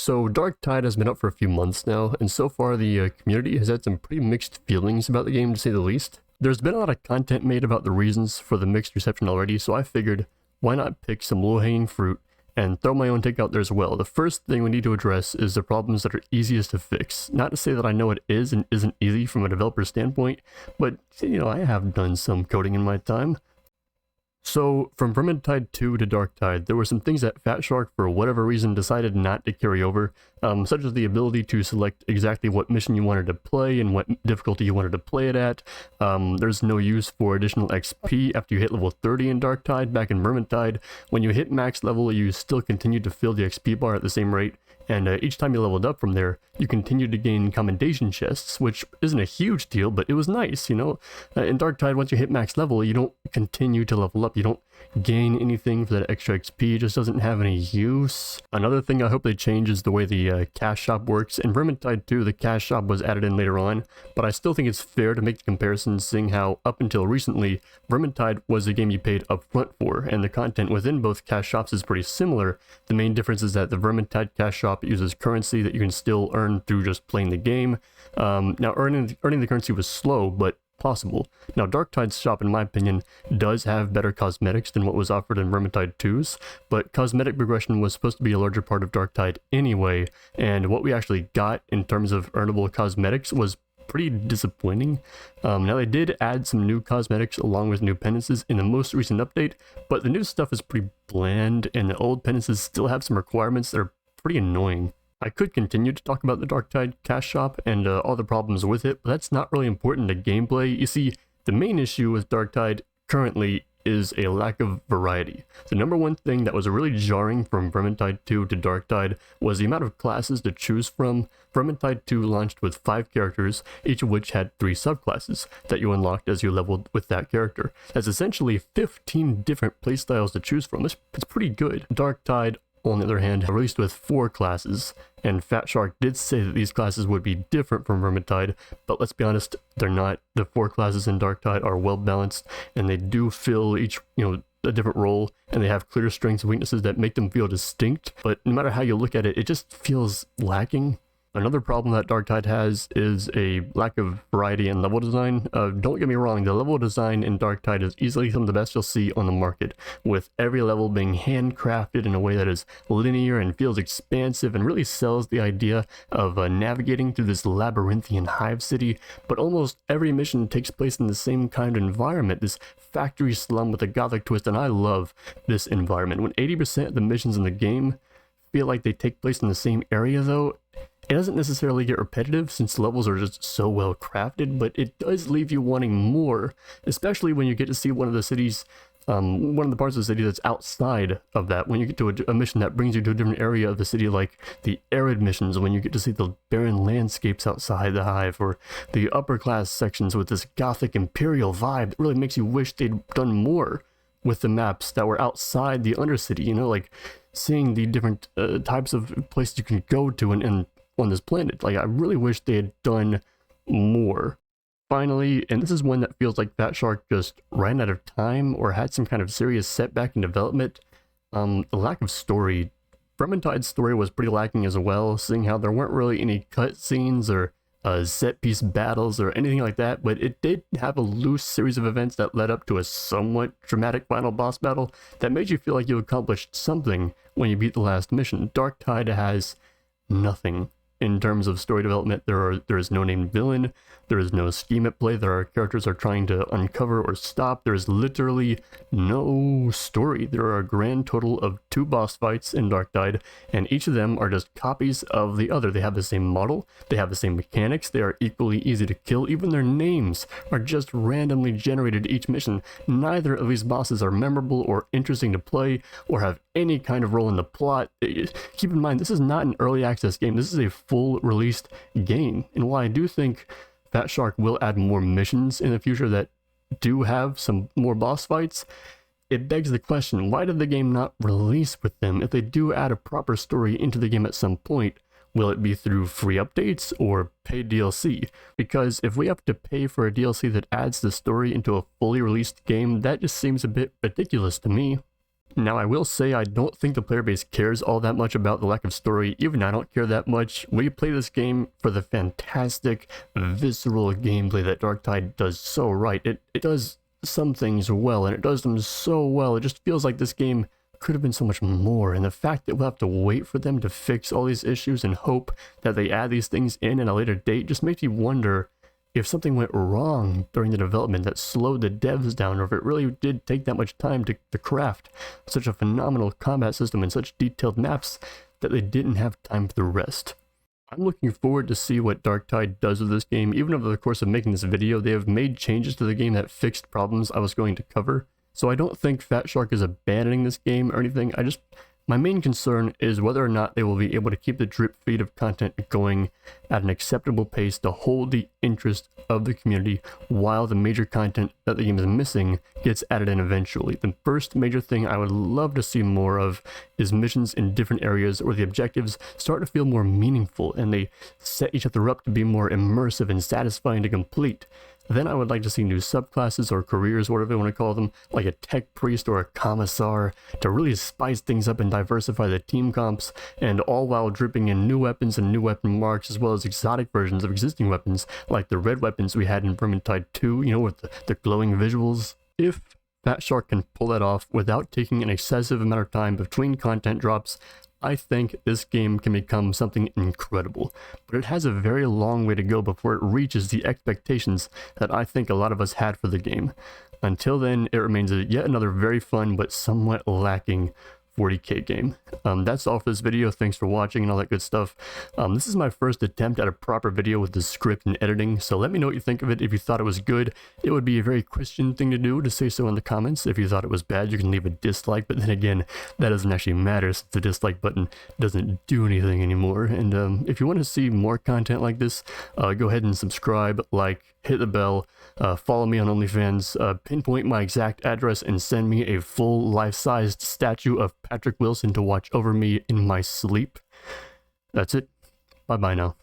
So Darktide has been up for a few months now, and so far the community has had some pretty mixed feelings about the game, to say the least. There's been a lot of content made about the reasons for the mixed reception already, so I figured, why not pick some low-hanging fruit and throw my own take out there as well. The first thing we need to address is the problems that are easiest to fix. Not to say that I know it is and isn't easy from a developer's standpoint, but, you know, I have done some coding in my time. So, from Vermintide 2 to Darktide, there were some things that Fat Shark, for whatever reason, decided not to carry over, such as the ability to select exactly what mission you wanted to play and what difficulty you wanted to play it at. There's no use for additional XP after you hit level 30 in Darktide. Back in Vermintide, when you hit max level, you still continued to fill the XP bar at the same rate, and each time you leveled up from there, you continued to gain commendation chests, which isn't a huge deal, but it was nice, you know? In Darktide, once you hit max level, you don't continue to level up, you don't gain anything for that extra XP, it just doesn't have any use. Another thing I hope they change is the way the cash shop works. In Vermintide 2, the cash shop was added in later on, but I still think it's fair to make the comparison, seeing how, up until recently, Vermintide was a game you paid upfront for, and the content within both cash shops is pretty similar. The main difference is that the Vermintide cash shop uses currency that you can still earn through just playing the game. Now, earning the currency was slow, but possible. Now, Darktide's shop, in my opinion, does have better cosmetics than what was offered in Vermintide 2's, but cosmetic progression was supposed to be a larger part of Darktide anyway, and what we actually got in terms of earnable cosmetics was pretty disappointing. Now, they did add some new cosmetics along with new penances in the most recent update, but the new stuff is pretty bland, and the old penances still have some requirements that are pretty annoying. I could continue to talk about the Darktide cash shop and all the problems with it, but that's not really important to gameplay. You see, the main issue with Darktide currently is a lack of variety. The number one thing that was really jarring from Vermintide 2 to Darktide was the amount of classes to choose from. Vermintide 2 launched with 5 characters, each of which had 3 subclasses that you unlocked as you leveled with that character. That's essentially 15 different playstyles to choose from. It's pretty good. Darktide, on the other hand, released with 4 classes, and Fat Shark did say that these classes would be different from Vermintide, but let's be honest, they're not. The 4 classes in Darktide are well balanced, and they do fill each, a different role, and they have clear strengths and weaknesses that make them feel distinct, but no matter how you look at it, it just feels lacking. Another problem that Darktide has is a lack of variety in level design. Don't get me wrong, the level design in Darktide is easily some of the best you'll see on the market, with every level being handcrafted in a way that is linear and feels expansive and really sells the idea of navigating through this labyrinthian hive city, but almost every mission takes place in the same kind of environment, this factory slum with a gothic twist, and I love this environment. When 80% of the missions in the game feel like they take place in the same area though, it doesn't necessarily get repetitive since levels are just so well crafted, but it does leave you wanting more, especially when you get to see one of the cities, one of the parts of the city that's outside of that. When you get to a mission that brings you to a different area of the city, like the arid missions, when you get to see the barren landscapes outside the hive, or the upper class sections with this gothic imperial vibe that really makes you wish they'd done more with the maps that were outside the undercity, like seeing the different types of places you can go to and on this planet. Like, I really wish they had done more. Finally, and this is one that feels like Fat Shark just ran out of time or had some kind of serious setback in development, the lack of story. Vermintide's story was pretty lacking as well, seeing how there weren't really any cutscenes or set-piece battles or anything like that, but it did have a loose series of events that led up to a somewhat dramatic final boss battle that made you feel like you accomplished something when you beat the last mission. Darktide has nothing. In terms of story development, there is no named villain, there is no scheme at play that our characters are trying to uncover or stop. There is literally no story. There are a grand total of 2 boss fights in Darktide, and each of them are just copies of the other. They have the same model, they have the same mechanics, they are equally easy to kill, even their names are just randomly generated each mission. Neither of these bosses are memorable or interesting to play, or have any kind of role in the plot. Keep in mind, this is not an early access game, this is a full released game, and while I do think Fat Shark will add more missions in the future that do have some more boss fights, it begs the question, why did the game not release with them? If they do add a proper story into the game at some point, will it be through free updates or paid DLC? Because if we have to pay for a DLC that adds the story into a fully released game, that just seems a bit ridiculous to me. Now, I will say I don't think the player base cares all that much about the lack of story. Even I don't care that much. We play this game for the fantastic, visceral gameplay that Darktide does so right. It does some things well, and it does them so well. It just feels like this game could have been so much more, and the fact that we'll have to wait for them to fix all these issues and hope that they add these things in at a later date just makes you wonder if something went wrong during the development that slowed the devs down, or if it really did take that much time to craft such a phenomenal combat system and such detailed maps that they didn't have time for the rest. I'm looking forward to see what Darktide does with this game. Even over the course of making this video, they have made changes to the game that fixed problems I was going to cover. So I don't think Fat Shark is abandoning this game or anything. My main concern is whether or not they will be able to keep the drip feed of content going at an acceptable pace to hold the interest of the community while the major content that the game is missing gets added in eventually. The first major thing I would love to see more of is missions in different areas where the objectives start to feel more meaningful and they set each other up to be more immersive and satisfying to complete. Then I would like to see new subclasses or careers, whatever you want to call them, like a tech priest or a commissar, to really spice things up and diversify the team comps, and all while dripping in new weapons and new weapon marks, as well as exotic versions of existing weapons, like the red weapons we had in Vermintide 2, you know, with the glowing visuals. If Fat Shark can pull that off without taking an excessive amount of time between content drops, I think this game can become something incredible, but it has a very long way to go before it reaches the expectations that I think a lot of us had for the game. Until then, it remains yet another very fun but somewhat lacking 40k game. That's all for this video. Thanks for watching and all that good stuff. This is my first attempt at a proper video with the script and editing, so let me know what you think of it. If you thought it was good, it would be a very Christian thing to do to say so in the comments. If you thought it was bad, you can leave a dislike, but then again, that doesn't actually matter since the dislike button doesn't do anything anymore. And if you want to see more content like this, go ahead and subscribe, like, hit the bell, follow me on OnlyFans, pinpoint my exact address, and send me a full life-sized statue of Patrick Wilson to watch over me in my sleep. That's it. Bye-bye now.